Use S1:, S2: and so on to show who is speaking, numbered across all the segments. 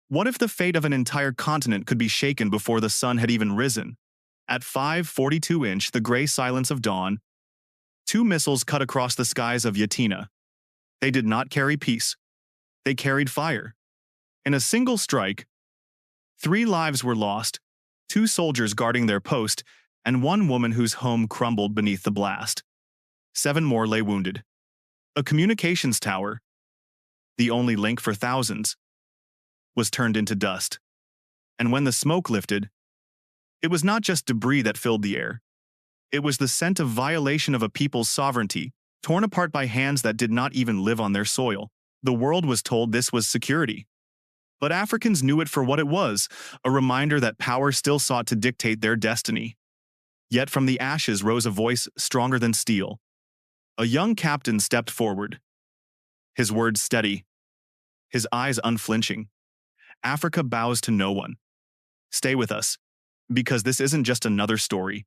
S1: What if the fate of an entire continent could be shaken before the sun had even risen? At 5:42 the gray silence of dawn, two missiles cut across the skies of Yatenga. They did not carry peace. They carried fire. In a single strike, 3 lives were lost, 2 soldiers guarding their post, and 1 woman whose home crumbled beneath the blast. 7 more lay wounded. A communications tower, the only link for thousands, was turned into dust. And when the smoke lifted, it was not just debris that filled the air. It was the scent of violation of a people's sovereignty, torn apart by hands that did not even live on their soil. The world was told this was security. But Africans knew it for what it was, a reminder that power still sought to dictate their destiny. Yet from the ashes rose a voice stronger than steel. A young captain stepped forward, his words steady, his eyes unflinching. Africa bows to no one. Stay with us, because this isn't just another story.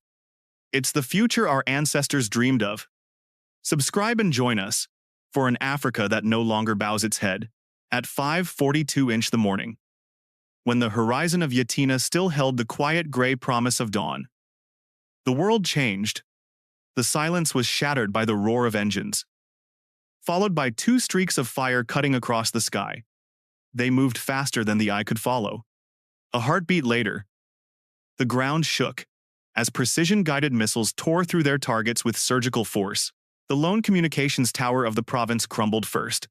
S1: It's the future our ancestors dreamed of. Subscribe and join us for an Africa that no longer bows its head. At 5:42 the morning, when the horizon of Yatenga still held the quiet gray promise of dawn, the world changed. The silence was shattered by the roar of engines, followed by 2 streaks of fire cutting across the sky. They moved faster than the eye could follow. A heartbeat later, the ground shook as precision-guided missiles tore through their targets with surgical force. The lone communications tower of the province crumbled first,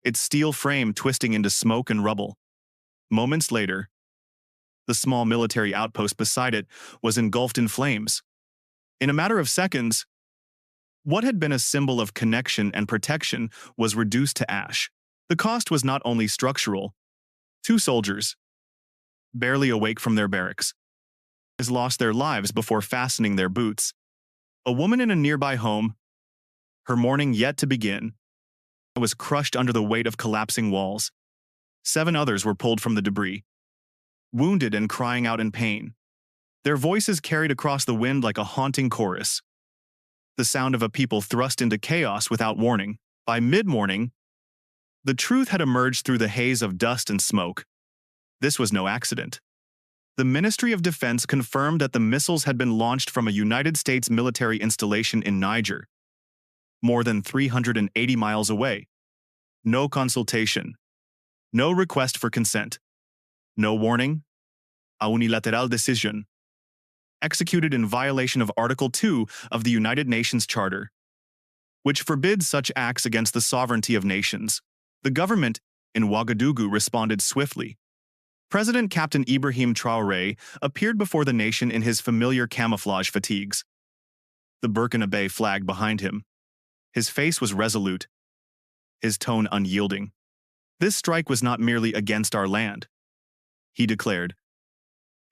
S1: its steel frame twisting into smoke and rubble. Moments later, the small military outpost beside it was engulfed in flames. In a matter of seconds, what had been a symbol of connection and protection was reduced to ash. The cost was not only structural. 2 soldiers, barely awake from their barracks, lost their lives before fastening their boots. A woman in a nearby home, her mourning yet to begin, was crushed under the weight of collapsing walls. 7 others were pulled from the debris, wounded and crying out in pain. Their voices carried across the wind like a haunting chorus, the sound of a people thrust into chaos without warning. By mid-morning, the truth had emerged through the haze of dust and smoke. This was no accident. The Ministry of Defense confirmed that the missiles had been launched from a United States military installation in Niger, more than 380 miles away. No consultation, no request for consent, no warning, a unilateral decision, executed in violation of Article 2 of the United Nations Charter, which forbids such acts against the sovereignty of nations. The government in Ouagadougou responded swiftly. President Captain Ibrahim Traoré appeared before the nation in his familiar camouflage fatigues, the Burkina Faso flag behind him. His face was resolute, his tone unyielding. This strike was not merely against our land, he declared.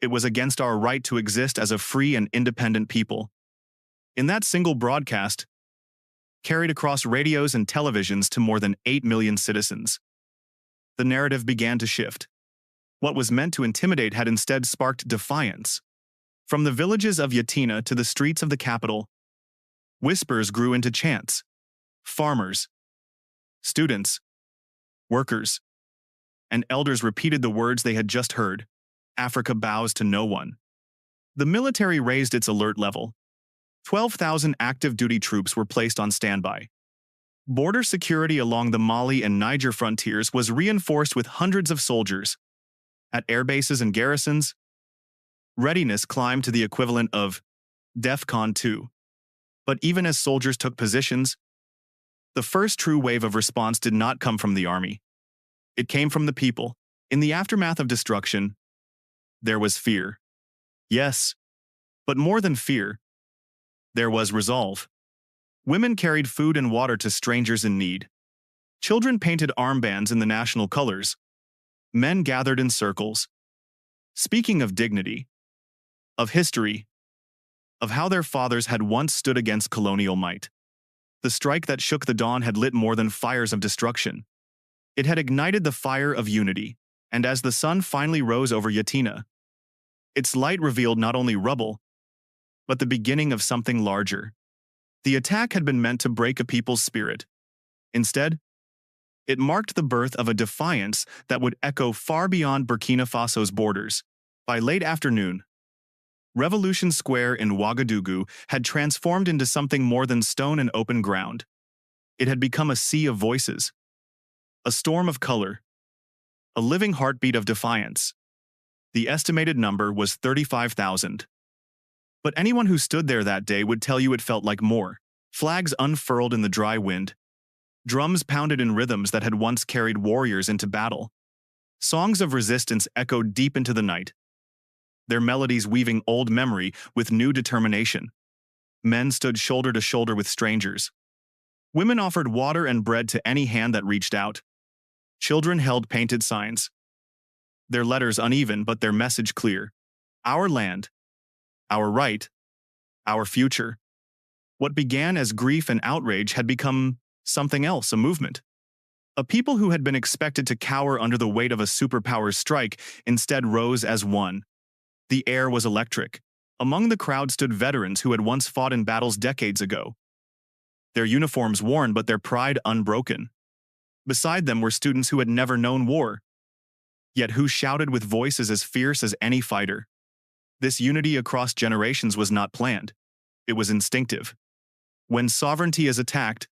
S1: It was against our right to exist as a free and independent people. In that single broadcast, carried across radios and televisions to more than 8 million citizens, the narrative began to shift. What was meant to intimidate had instead sparked defiance. From the villages of Yatenga to the streets of the capital, whispers grew into chants. Farmers, students, workers, and elders repeated the words they had just heard. Africa bows to no one. The military raised its alert level. 12,000 active duty troops were placed on standby. Border security along the Mali and Niger frontiers was reinforced with hundreds of soldiers. At airbases and garrisons, readiness climbed to the equivalent of DEFCON 2. But even as soldiers took positions, the first true wave of response did not come from the army. It came from the people. In the aftermath of destruction, there was fear. Yes, but more than fear, there was resolve. Women carried food and water to strangers in need. Children painted armbands in the national colors. Men gathered in circles, speaking of dignity, of history, of how their fathers had once stood against colonial might. The strike that shook the dawn had lit more than fires of destruction. It had ignited the fire of unity, and as the sun finally rose over Yatenga, its light revealed not only rubble, but the beginning of something larger. The attack had been meant to break a people's spirit. Instead, It marked the birth of a defiance that would echo far beyond Burkina Faso's borders. By late afternoon, Revolution Square in Ouagadougou had transformed into something more than stone and open ground. It had become a sea of voices, a storm of color, a living heartbeat of defiance. The estimated number was 35,000. But anyone who stood there that day would tell you it felt like more. Flags unfurled in the dry wind. Drums pounded in rhythms that had once carried warriors into battle. Songs of resistance echoed deep into the night, their melodies weaving old memory with new determination. Men stood shoulder to shoulder with strangers. Women offered water and bread to any hand that reached out. Children held painted signs, their letters uneven but their message clear. Our land, our right, our future. What began as grief and outrage had become something else, a movement. A people who had been expected to cower under the weight of a superpower's strike instead rose as one. The air was electric. Among the crowd stood veterans who had once fought in battles decades ago, their uniforms worn but their pride unbroken. Beside them were students who had never known war, yet who shouted with voices as fierce as any fighter. This unity across generations was not planned. It was instinctive. When sovereignty is attacked,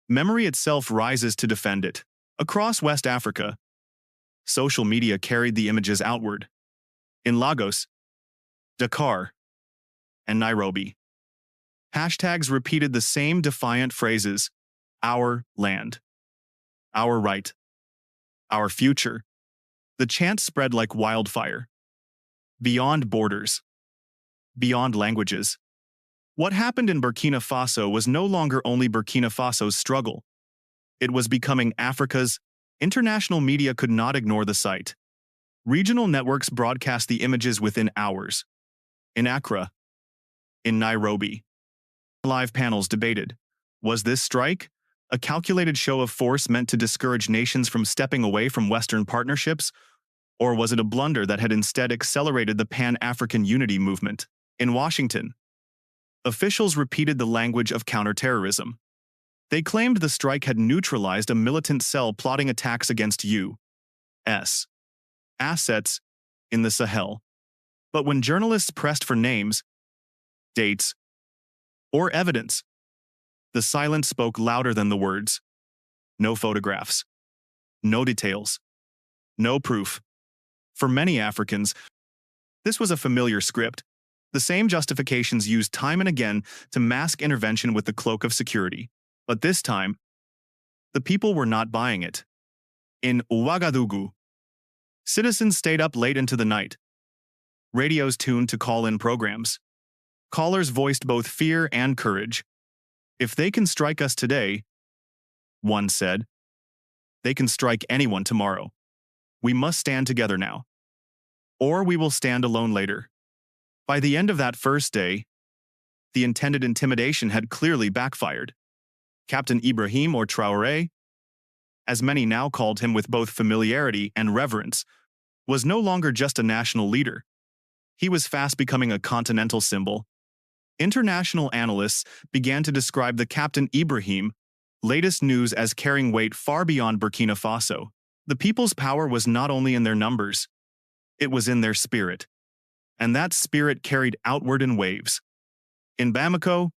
S1: memory itself rises to defend it. Across West Africa, social media carried the images outward. In Lagos, Dakar, and Nairobi, hashtags repeated the same defiant phrases: our land, our right, our future. The chant spread like wildfire. Beyond borders, beyond languages. What happened in Burkina Faso was no longer only Burkina Faso's struggle. It was becoming Africa's. International media could not ignore the sight. Regional networks broadcast the images within hours. In Accra, in Nairobi, live panels debated. Was this strike a calculated show of force meant to discourage nations from stepping away from Western partnerships? Or was it a blunder that had instead accelerated the Pan-African unity movement? In Washington, officials repeated the language of counterterrorism. They claimed the strike had neutralized a militant cell plotting attacks against U.S. assets in the Sahel. But when journalists pressed for names, dates, or evidence, the silence spoke louder than the words. No photographs, no details, no proof. For many Africans, this was a familiar script. The same justifications used time and again to mask intervention with the cloak of security. But this time, the people were not buying it. In Ouagadougou, citizens stayed up late into the night. Radios tuned to call-in programs. Callers voiced both fear and courage. If they can strike us today, one said, they can strike anyone tomorrow. We must stand together now, or we will stand alone later. By the end of that first day, the intended intimidation had clearly backfired. Captain Ibrahim, or Traoré, as many now called him with both familiarity and reverence, was no longer just a national leader. He was fast becoming a continental symbol. International analysts began to describe the Captain Ibrahim latest news as carrying weight far beyond Burkina Faso. The people's power was not only in their numbers, it was in their spirit. And that spirit carried outward in waves. In Bamako,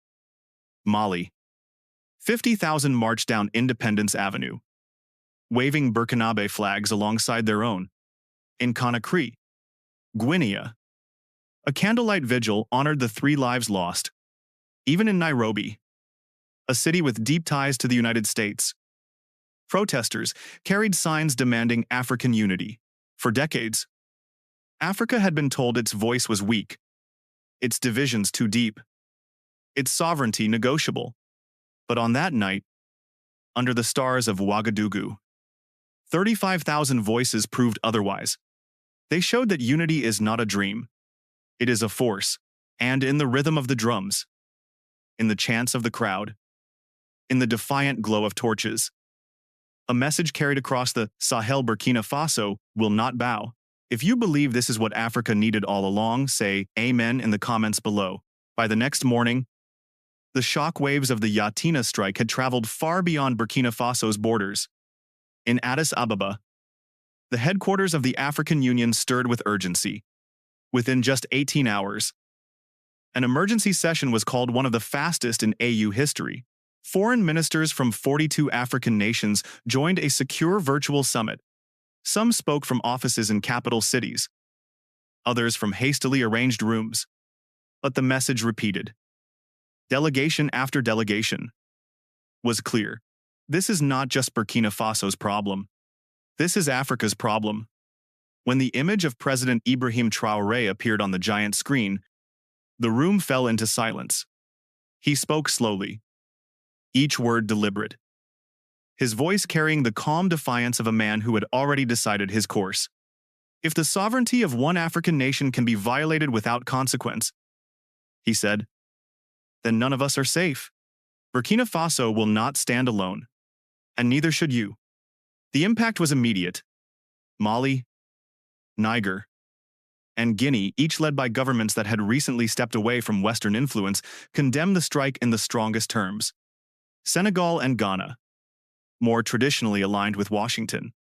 S1: Mali, 50,000 marched down Independence Avenue, waving Burkinabe flags alongside their own. In Conakry, Guinea, a candlelight vigil honored the 3 lives lost. Even in Nairobi, a city with deep ties to the United States, protesters carried signs demanding African unity. For decades, Africa had been told its voice was weak, its divisions too deep, its sovereignty negotiable. But on that night, under the stars of Ouagadougou, 35,000 voices proved otherwise. They showed that unity is not a dream. It is a force, and in the rhythm of the drums, in the chants of the crowd, in the defiant glow of torches, a message carried across the Sahel. Burkina Faso will not bow. If you believe this is what Africa needed all along, say amen in the comments below. By the next morning, the shock waves of the Yatenga strike had traveled far beyond Burkina Faso's borders. In Addis Ababa, the headquarters of the African Union stirred with urgency. Within just 18 hours, an emergency session was called, one of the fastest in AU history. Foreign ministers from 42 African nations joined a secure virtual summit. Some spoke from offices in capital cities, others from hastily arranged rooms. But the message repeated. Delegation after delegation was clear. This is not just Burkina Faso's problem. This is Africa's problem. When the image of President Ibrahim Traoré appeared on the giant screen, the room fell into silence. He spoke slowly, each word deliberate, his voice carrying the calm defiance of a man who had already decided his course. If the sovereignty of one African nation can be violated without consequence, he said, then none of us are safe. Burkina Faso will not stand alone, and neither should you. The impact was immediate. Mali, Niger, and Guinea, each led by governments that had recently stepped away from Western influence, condemned the strike in the strongest terms. Senegal and Ghana, more traditionally aligned with Washington,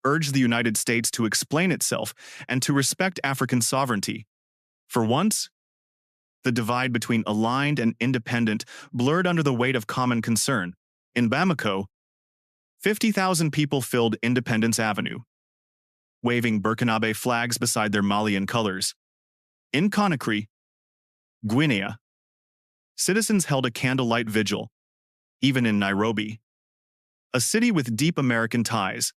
S1: urged the United States to explain itself and to respect African sovereignty. For once, the divide between aligned and independent blurred under the weight of common concern. In Bamako, 50,000 people filled Independence Avenue, waving Burkinabe flags beside their Malian colors. In Conakry, Guinea, citizens held a candlelight vigil. Even in Nairobi, a city with deep American ties,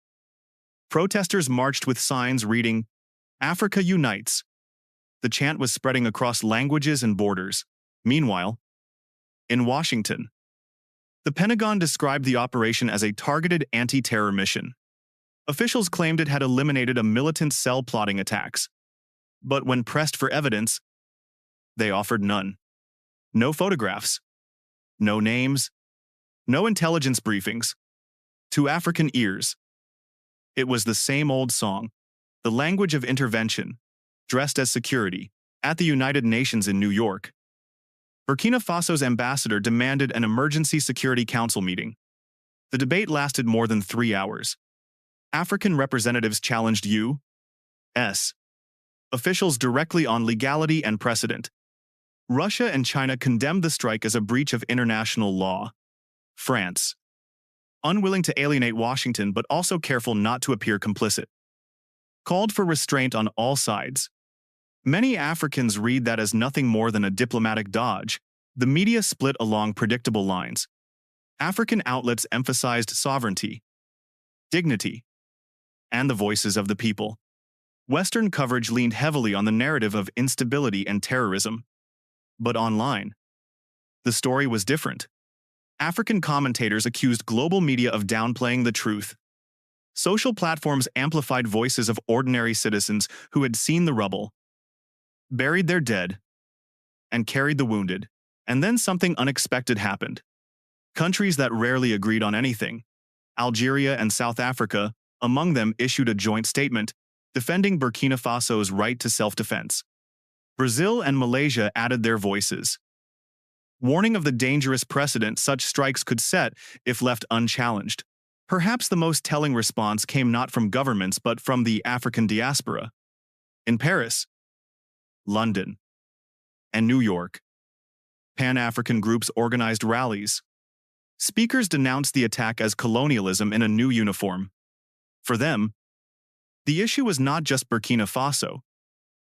S1: protesters marched with signs reading, "Africa Unites." The chant was spreading across languages and borders. Meanwhile, in Washington, the Pentagon described the operation as a targeted anti-terror mission. Officials claimed it had eliminated a militant cell plotting attacks. But when pressed for evidence, they offered none. No photographs, no names, no intelligence briefings. To African ears, it was the same old song, the language of intervention, dressed as security. At the United Nations in New York, Burkina Faso's ambassador demanded an emergency Security Council meeting. The debate lasted more than 3 hours. African representatives challenged U.S. officials directly on legality and precedent. Russia and China condemned the strike as a breach of international law. France, unwilling to alienate Washington but also careful not to appear complicit, called for restraint on all sides. Many Africans read that as nothing more than a diplomatic dodge. The media split along predictable lines. African outlets emphasized sovereignty, dignity, and the voices of the people. Western coverage leaned heavily on the narrative of instability and terrorism. But online, the story was different. African commentators accused global media of downplaying the truth. Social platforms amplified voices of ordinary citizens who had seen the rubble, buried their dead, and carried the wounded. And then something unexpected happened. Countries that rarely agreed on anything, Algeria and South Africa, among them, issued a joint statement defending Burkina Faso's right to self-defense. Brazil and Malaysia added their voices, warning of the dangerous precedent such strikes could set if left unchallenged. Perhaps the most telling response came not from governments but from the African diaspora. In Paris, London, and New York, Pan-African groups organized rallies. Speakers denounced the attack as colonialism in a new uniform. For them, the issue was not just Burkina Faso.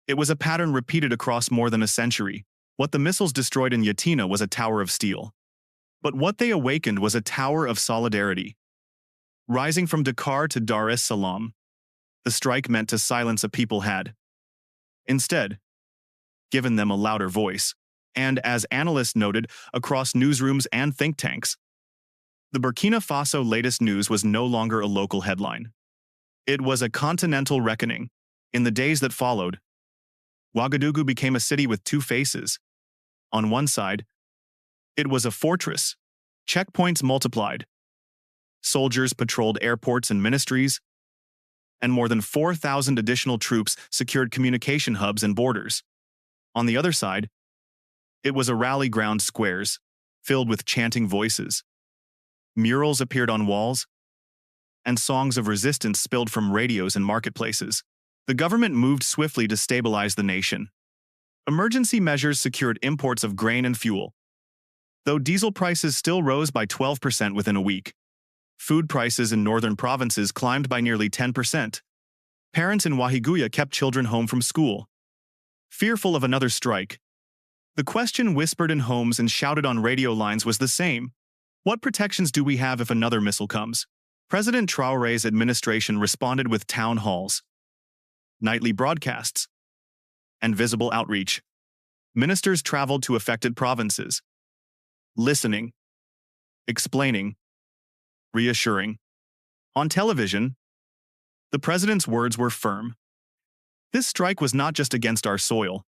S1: It was a pattern repeated across more than a century. What the missiles destroyed in Yatenga was a tower of steel. But what they awakened was a tower of solidarity. Rising from Dakar to Dar es Salaam, the strike meant to silence a people had, instead, given them a louder voice. And as analysts noted, across newsrooms and think tanks, the Burkina Faso latest news was no longer a local headline. It was a continental reckoning. In the days that followed, Ouagadougou became a city with two faces. On one side, it was a fortress. Checkpoints multiplied. Soldiers patrolled airports and ministries, and more than 4,000 additional troops secured communication hubs and borders. On the other side, it was a rally ground squares, filled with chanting voices. Murals appeared on walls, and songs of resistance spilled from radios and marketplaces. The government moved swiftly to stabilize the nation. Emergency measures secured imports of grain and fuel, though diesel prices still rose by 12% within a week. Food prices in northern provinces climbed by nearly 10%. Parents in Wahiguya kept children home from school, fearful of another strike. The question whispered in homes and shouted on radio lines was the same. What protections do we have if another missile comes? President Traoré's administration responded with town halls, nightly broadcasts, and visible outreach. Ministers traveled to affected provinces, listening, explaining, reassuring. On television, the president's words were firm. This strike was not just against our soil.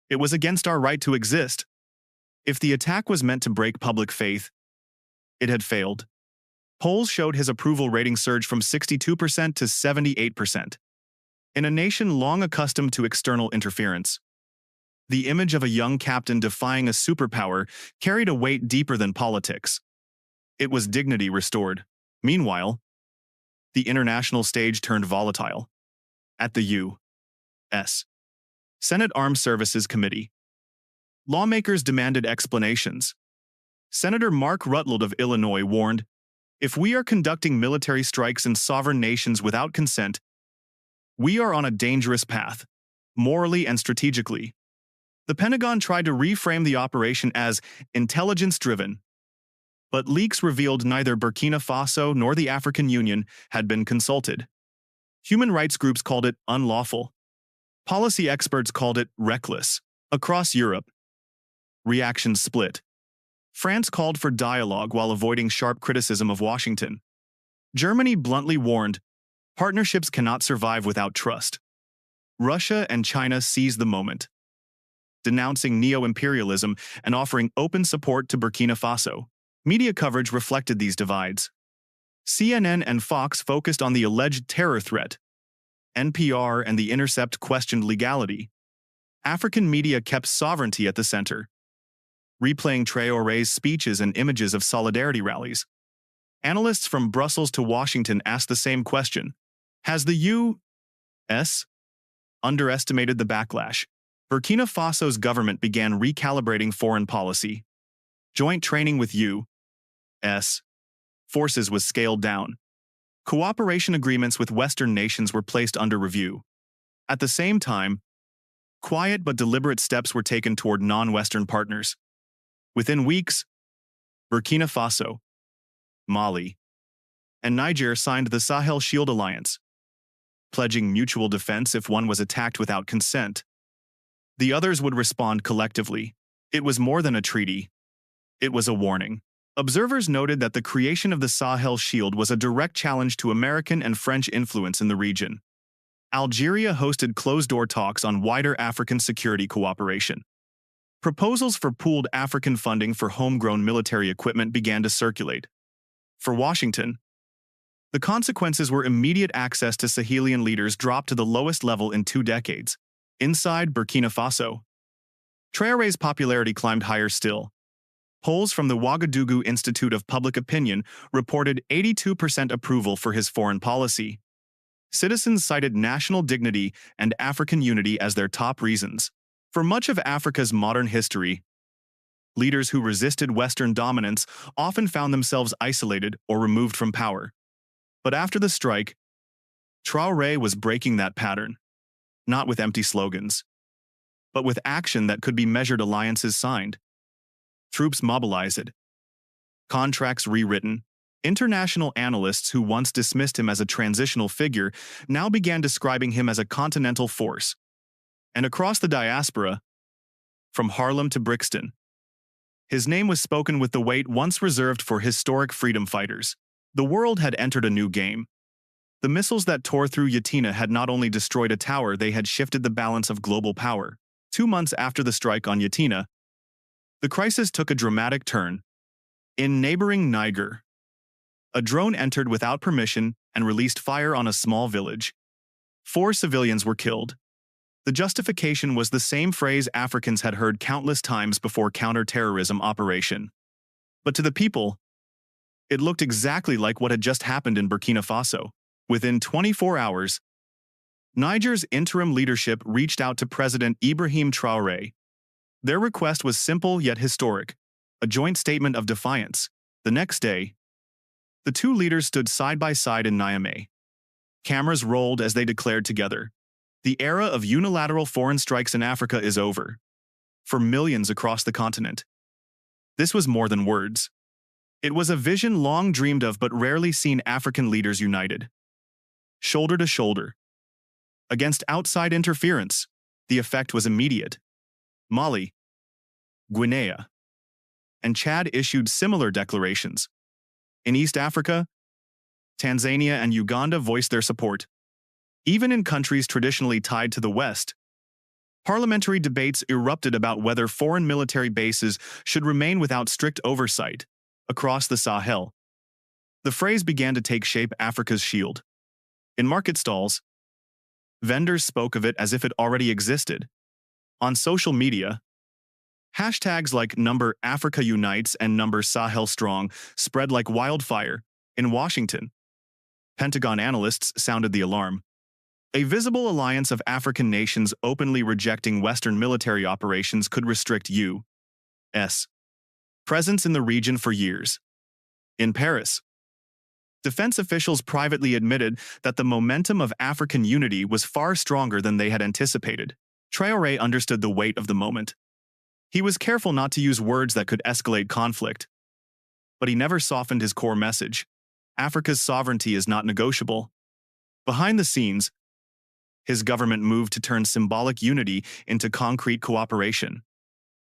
S1: It was against our right to exist. If the attack was meant to break public faith, it had failed. Polls showed his approval rating surge from 62% to 78%. In a nation long accustomed to external interference, the image of a young captain defying a superpower carried a weight deeper than politics. It was dignity restored. Meanwhile, the international stage turned volatile. At the U.S. Senate Armed Services Committee, lawmakers demanded explanations. Senator Mark Rutland of Illinois warned, "If we are conducting military strikes in sovereign nations without consent, we are on a dangerous path, morally and strategically." The Pentagon tried to reframe the operation as intelligence-driven, but leaks revealed neither Burkina Faso nor the African Union had been consulted. Human rights groups called it unlawful. Policy experts called it reckless. Across Europe, reactions split. France called for dialogue while avoiding sharp criticism of Washington. Germany bluntly warned, partnerships cannot survive without trust. Russia and China seized the moment, denouncing neo-imperialism and offering open support to Burkina Faso. Media coverage reflected these divides. CNN and Fox focused on the alleged terror threat. NPR and The Intercept questioned legality. African media kept sovereignty at the center, replaying Traoré's speeches and images of solidarity rallies. Analysts from Brussels to Washington asked the same question. Has the U.S. underestimated the backlash? Burkina Faso's government began recalibrating foreign policy. Joint training with U.S. forces was scaled down. Cooperation agreements with Western nations were placed under review. At the same time, quiet but deliberate steps were taken toward non-Western partners. Within weeks, Burkina Faso, Mali, and Niger signed the Sahel Shield Alliance, pledging mutual defense if one was attacked without consent. The others would respond collectively. It was more than a treaty. It was a warning. Observers noted that the creation of the Sahel Shield was a direct challenge to American and French influence in the region. Algeria hosted closed-door talks on wider African security cooperation. Proposals for pooled African funding for homegrown military equipment began to circulate. For Washington, the consequences were immediate access to Sahelian leaders dropped to the lowest level in 2 decades. Inside Burkina Faso, Traoré's popularity climbed higher still. Polls from the Ouagadougou Institute of Public Opinion reported 82% approval for his foreign policy. Citizens cited national dignity and African unity as their top reasons. For much of Africa's modern history, leaders who resisted Western dominance often found themselves isolated or removed from power. But after the strike, Traoré was breaking that pattern, not with empty slogans, but with action that could be measured. Alliances signed, troops mobilized, contracts rewritten. International analysts who once dismissed him as a transitional figure now began describing him as a continental force. And across the diaspora, from Harlem to Brixton, his name was spoken with the weight once reserved for historic freedom fighters. The world had entered a new game. The missiles that tore through Yatenga had not only destroyed a tower, they had shifted the balance of global power. 2 months after the strike on Yatenga, the crisis took a dramatic turn. In neighboring Niger, a drone entered without permission and released fire on a small village. 4 civilians were killed. The justification was the same phrase Africans had heard countless times before: counter-terrorism operation. But to the people, It looked exactly like what had just happened in Burkina Faso. Within 24 hours, Niger's interim leadership reached out to President Ibrahim Traoré. Their request was simple yet historic, a joint statement of defiance. The next day, the two leaders stood side by side in Niamey. Cameras rolled as they declared together, "The era of unilateral foreign strikes in Africa is over." For millions across the continent, this was more than words. It was a vision long dreamed of but rarely seen: African leaders united, shoulder to shoulder, against outside interference. The effect was immediate. Mali, Guinea, and Chad issued similar declarations. In East Africa, Tanzania and Uganda voiced their support. Even in countries traditionally tied to the West, parliamentary debates erupted about whether foreign military bases should remain without strict oversight. Across the Sahel, the phrase began to take shape: Africa's shield. In market stalls, vendors spoke of it as if it already existed. On social media, hashtags like #Africa Unites and #Sahel Strong spread like wildfire. In Washington, Pentagon analysts sounded the alarm. A visible alliance of African nations openly rejecting Western military operations could restrict U.S. presence in the region for years. In Paris, defense officials privately admitted that the momentum of African unity was far stronger than they had anticipated. Traoré understood the weight of the moment. He was careful not to use words that could escalate conflict, but he never softened his core message: Africa's sovereignty is not negotiable. Behind the scenes, his government moved to turn symbolic unity into concrete cooperation.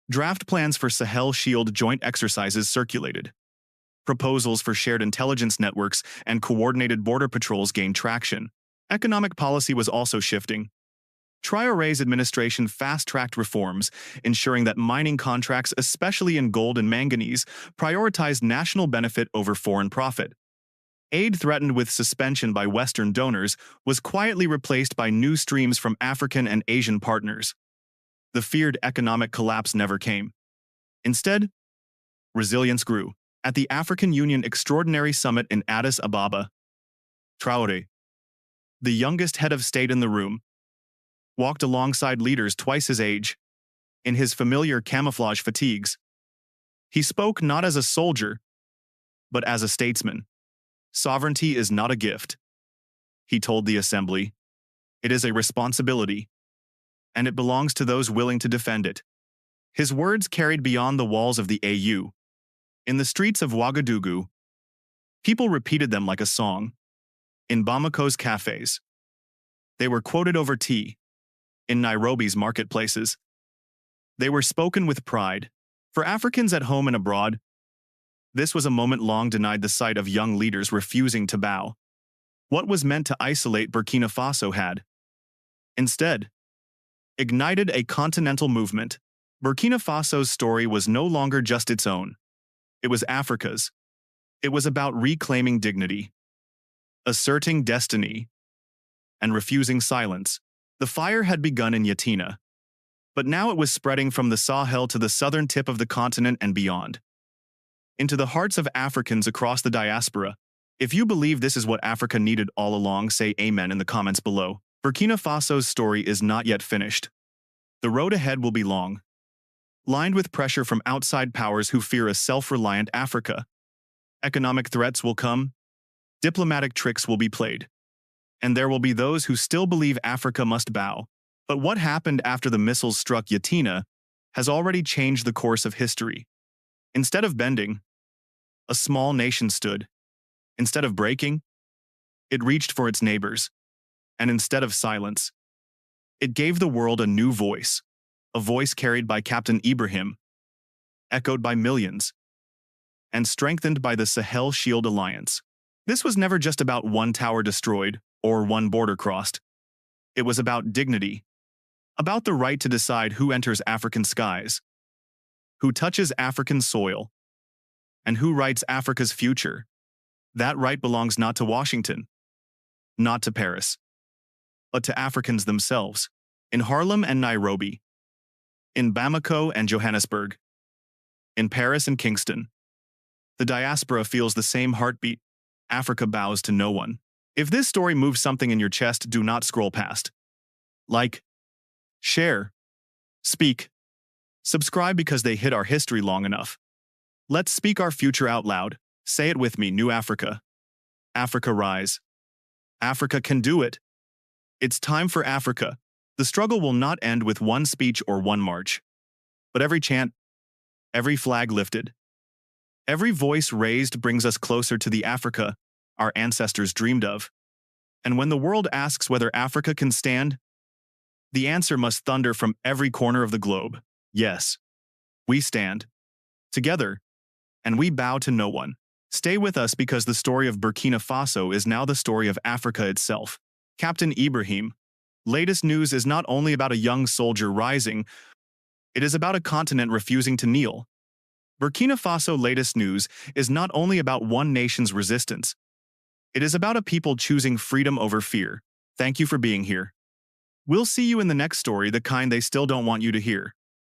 S1: Draft plans for Sahel Shield joint exercises circulated. Proposals for shared intelligence networks and coordinated border patrols gained traction. Economic policy was also shifting. Traoré's administration fast-tracked reforms, ensuring that mining contracts, especially in gold and manganese, prioritized national benefit over foreign profit. Aid threatened with suspension by Western donors was quietly replaced by new streams from African and Asian partners. The feared economic collapse never came. Instead, resilience grew. At the African Union Extraordinary Summit in Addis Ababa, Traoré, the youngest head of state in the room, walked alongside leaders twice his age. In his familiar camouflage fatigues, he spoke not as a soldier, but as a statesman. Sovereignty is not a gift, he told the assembly. It is a responsibility, and it belongs to those willing to defend it. His words carried beyond the walls of the AU. In the streets of Ouagadougou, people repeated them like a song. In Bamako's cafes, they were quoted over tea. In Nairobi's marketplaces, they were spoken with pride. For Africans at home and abroad, this was a moment long denied: the sight of young leaders refusing to bow. What was meant to isolate Burkina Faso had, instead, ignited a continental movement. Burkina Faso's story was no longer just its own. It was Africa's. It was about reclaiming dignity, asserting destiny, and refusing silence. The fire had begun in Yatenga, but now it was spreading from the Sahel to the southern tip of the continent and beyond, into the hearts of Africans across the diaspora. If you believe this is what Africa needed all along, say amen in the comments below. Burkina Faso's story is not yet finished. The road ahead will be long, lined with pressure from outside powers who fear a self-reliant Africa. Economic threats will come, diplomatic tricks will be played, and there will be those who still believe Africa must bow. But what happened after the missiles struck Yatenga has already changed the course of history. Instead of bending, a small nation stood. Instead of breaking, it reached for its neighbors. And instead of silence, it gave the world a new voice, a voice carried by Captain Ibrahim, echoed by millions, and strengthened by the Sahel Shield Alliance. This was never just about one tower destroyed or one border crossed. It was about dignity, about the right to decide who enters African skies, who touches African soil, and who writes Africa's future. That right belongs not to Washington, not to Paris, but to Africans themselves. In Harlem and Nairobi, in Bamako and Johannesburg, in Paris and Kingston, The diaspora feels the same heartbeat. Africa bows to no one. If this story moves something in your chest, do not scroll past. Like, share, speak, subscribe because they hit our history long enough. Let's speak our future out loud. Say it with me, New Africa. Africa rise. Africa can do it. It's time for Africa. The struggle will not end with one speech or one march, but every chant, every flag lifted, every voice raised brings us closer to the Africa our ancestors dreamed of. And when the world asks whether Africa can stand, the answer must thunder from every corner of the globe. Yes, we stand together, and we bow to no one. Stay with us because the story of Burkina Faso is now the story of Africa itself. Captain Ibrahim. Latest news is not only about a young soldier rising, it is about a continent refusing to kneel. Burkina Faso latest news is not only about one nation's resistance, it is about a people choosing freedom over fear. Thank you for being here. We'll see you in the next story, the kind they still don't want you to hear.